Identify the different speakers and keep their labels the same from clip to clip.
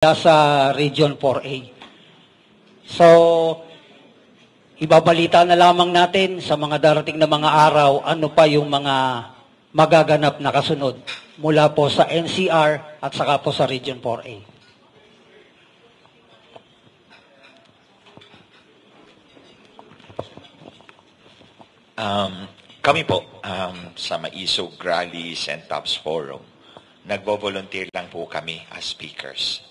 Speaker 1: sa Region 4A. So, ibabalita na lamang natin sa mga darating na mga araw ano pa yung mga magaganap na kasunod mula po sa NCR at saka po sa Region 4A.
Speaker 2: Kami po sa Maisog Rallies and Tops Forum, nagvo-volunteer lang po kami as speakers.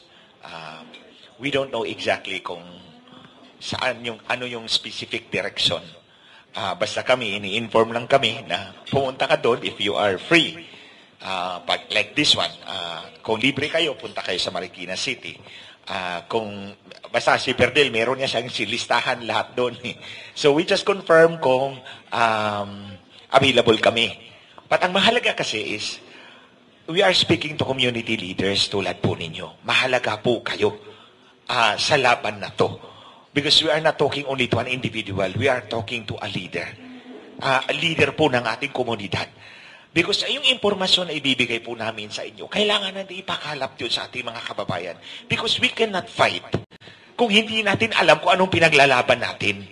Speaker 2: We don't know exactly kung saan ano yung specific direction. Basta kami, ini-inform lang kami na pumunta ka doon if you are free. Like this one, kung libre kayo, punta kayo sa Marikina City. Kung basta si Perdel, meron niya siyang silistahan lahat doon. So we just confirm kung available kami. But ang mahalaga kasi is, we are speaking to community leaders tulad po ninyo. Mahalaga po kayo sa laban na to. Because we are not talking only to an individual. We are talking to a leader. A leader po ng ating komunidad. Because yung impormasyon na ibibigay po namin sa inyo, kailangan natin ipakalap yun sa ating mga kababayan. Because we cannot fight kung hindi natin alam kung anong pinaglalaban natin.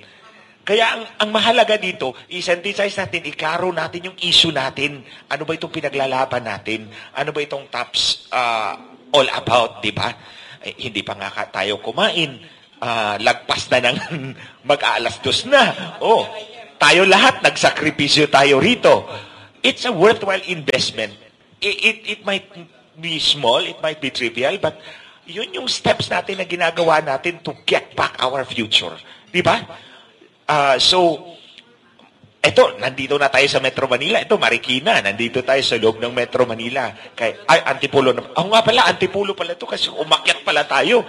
Speaker 2: Kaya ang mahalaga dito, i-synthesize natin, iklaro natin yung issue natin. Ano ba itong pinaglalaban natin? Ano ba itong TOPS all about, di ba? Hindi pa nga tayo kumain. Lagpas na ng mag-aalas 2 na. Oh, tayo lahat, nagsakripisyo tayo rito. It's a worthwhile investment. It might be small, it might be trivial, but yun yung steps natin na ginagawa natin to get back our future. Di ba? So, eto, nandito na tayo sa Metro Manila. Ito, Marikina. Nandito tayo sa loob ng Metro Manila. Antipolo na. Ako nga pala, Antipolo pala ito kasi umakyat pala tayo.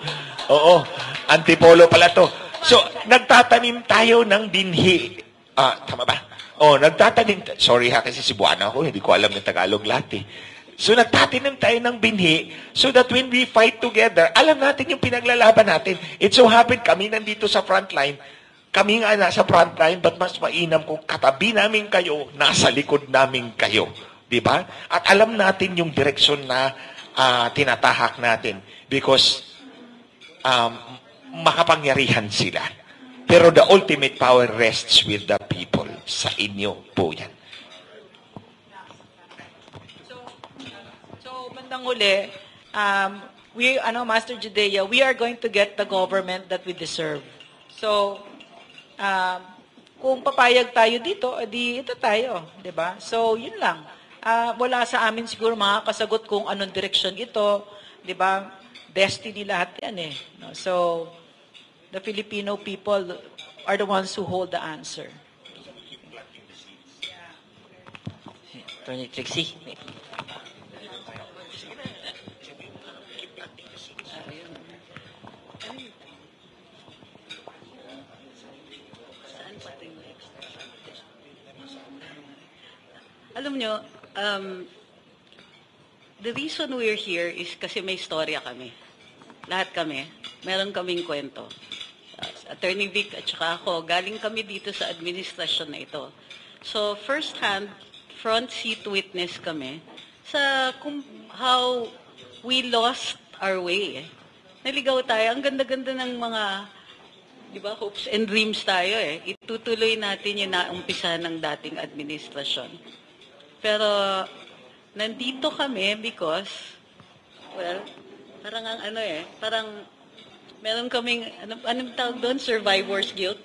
Speaker 2: Oo, Antipolo pala to. So, nagtatanim tayo ng binhi. Tama ba? Nagtatanim. Sorry ha, kasi Cebuana ako. Hindi ko alam ng Tagalog lahat eh. So, nagtatanim tayo ng binhi so that when we fight together, alam natin yung pinaglalaban natin. It so happened, kami nandito sa frontline. Kami nga nasa frontline, but mas mainam kung katabi namin kayo, nasa likod namin kayo. Diba? At alam natin yung direksyon na tinatahak natin because makapangyarihan sila. Pero the ultimate power rests with the people. Sa inyo po yan.
Speaker 3: So bandang uli, Master Judea, we are going to get the government that we deserve. So, kung papayag tayo dito, di ito tayo, 'di ba? So, yun lang. Wala sa amin siguro makakasagot kung anong direction ito, 'di ba? Destiny lahat 'yan eh. No? So, the Filipino people are the ones who hold the answer.
Speaker 4: Attorney Trixie.
Speaker 5: Alam nyo, the reason we're here is kasi may storya kami. Lahat kami. Meron kaming kwento. Attorney Vic at saka ako, galing kami dito sa administrasyon na ito. So, first-hand, front seat witness kami sa how we lost our way. Naligaw tayo. Ang ganda-ganda ng mga, di ba, hopes and dreams tayo eh. Itutuloy natin yung naumpisa ng dating administrasyon. Pero, nandito kami because, well, parang parang meron kaming, anong tawag doon? Survivor's guilt.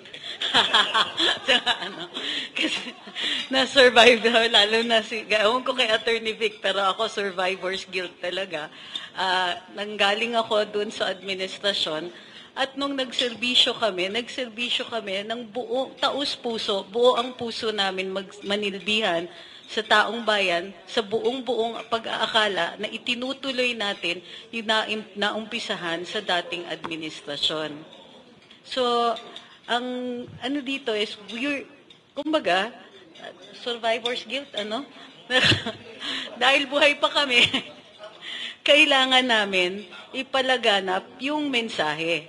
Speaker 5: Kasi, na-survive, lalo na ewan ko kay Attorney Vic, pero ako survivor's guilt talaga. Nanggaling ako doon sa administrasyon, at nung nagserbisyo kami ng buo, taus-puso, buo ang puso namin manilbihan sa taong bayan, sa buong-buong pag-aakala na itinutuloy natin yung naumpisahan sa dating administrasyon. So, ang ano dito is, kumbaga, survivor's guilt, dahil buhay pa kami, kailangan namin ipalaganap yung mensahe.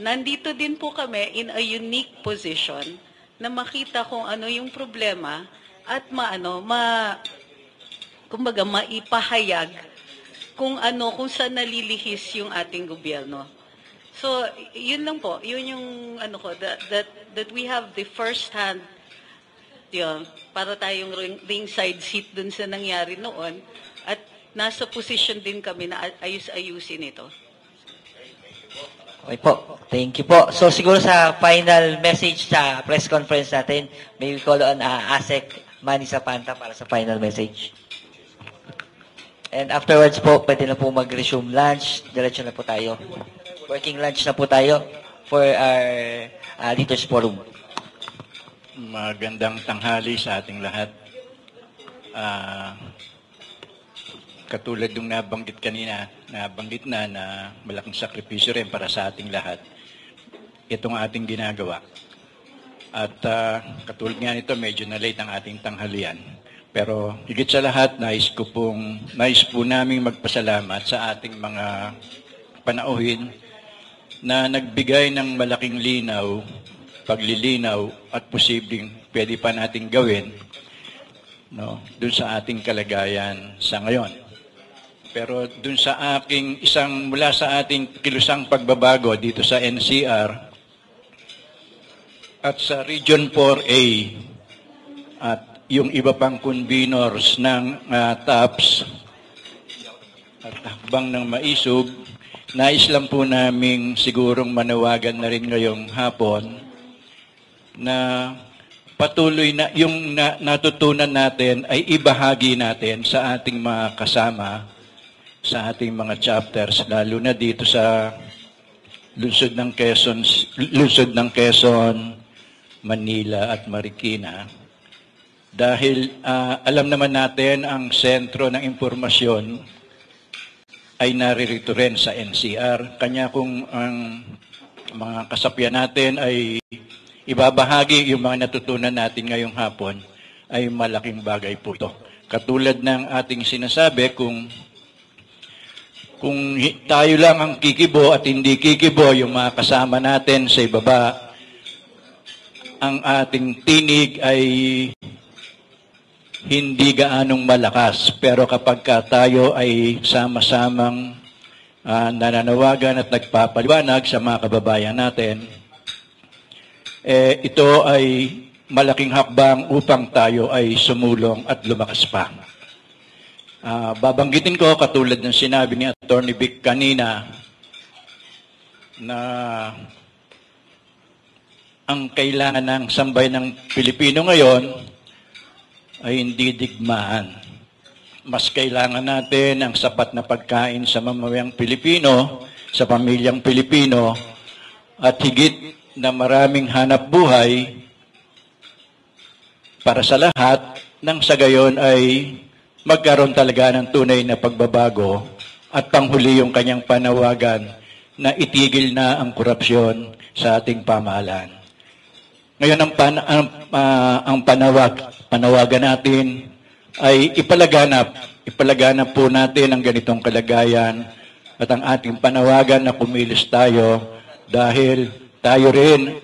Speaker 5: Nandito din po kami in a unique position na makita kung ano yung problema at maipahayag kung saan nalilihis yung ating gobyerno. So, yun lang po. Yun yung that we have the first hand, yun, para tayong ringside seat dun sa nangyari noon, at nasa position din kami na ayus-ayusin ito.
Speaker 4: Okay po. Thank you po. So siguro sa final message sa press conference natin, may we call on ASEC Manny Zapanta para sa final message. And afterwards po, pwede na po mag-resume lunch. Diretso na po tayo. Working lunch na po tayo for our Leaders Forum.
Speaker 6: Magandang tanghali sa ating lahat. Katulad ng nabanggit kanina, nabanggit na malaking sakripisyo rin para sa ating lahat. Itong ating ginagawa. At katulad nga nito, medyo na late ang ating tanghalian. Pero higit sa lahat, nais po naming magpasalamat sa ating mga panauhin na nagbigay ng malaking linaw, paglilinaw at posibleng pwede pa nating gawin dun sa ating kalagayan sa ngayon. Pero dun sa mula sa ating kilusang pagbabago dito sa NCR at sa Region 4A at yung iba pang convenors ng TAPS at hakbang ng maisog, nais lang po naming sigurong manawagan na rin ngayong hapon na patuloy na yung natutunan natin ay ibahagi natin sa ating mga kasama, sa ating mga chapters, lalo na dito sa lungsod ng Quezon, Manila at Marikina. Dahil alam naman natin ang sentro ng impormasyon ay naririto rin sa NCR. Kanya kung ang mga kasapian natin ay ibabahagi yung mga natutunan natin ngayong hapon, ay malaking bagay po ito. Katulad ng ating sinasabi, kung tayo lang ang kikibo at hindi kikibo yung mga kasama natin sa ibaba, ang ating tinig ay hindi gaanong malakas. Pero kapag tayo ay sama-samang nananawagan at nagpapaliwanag sa mga kababayan natin, ito ay malaking hakbang upang tayo ay sumulong at lumakas pa. Babanggitin ko, katulad ng sinabi ni Attorney Vic kanina, na ang kailangan ng sambayan ng Pilipino ngayon ay hindi digmaan. Mas kailangan natin ang sapat na pagkain sa mamamayang Pilipino, sa pamilyang Pilipino, at higit na maraming hanap buhay para sa lahat, nang sa gayon ay magkaroon talaga ng tunay na pagbabago at panghuli yung kanyang panawagan na itigil na ang korupsyon sa ating pamahalaan. Ngayon, ang panawagan natin ay ipalaganap po natin ang ganitong kalagayan at ang ating panawagan na kumilos tayo dahil tayo rin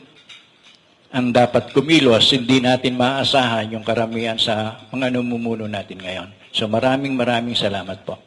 Speaker 6: ang dapat kumilos, hindi natin maaasahan yung karamihan sa mga namumuno natin ngayon. So maraming salamat po.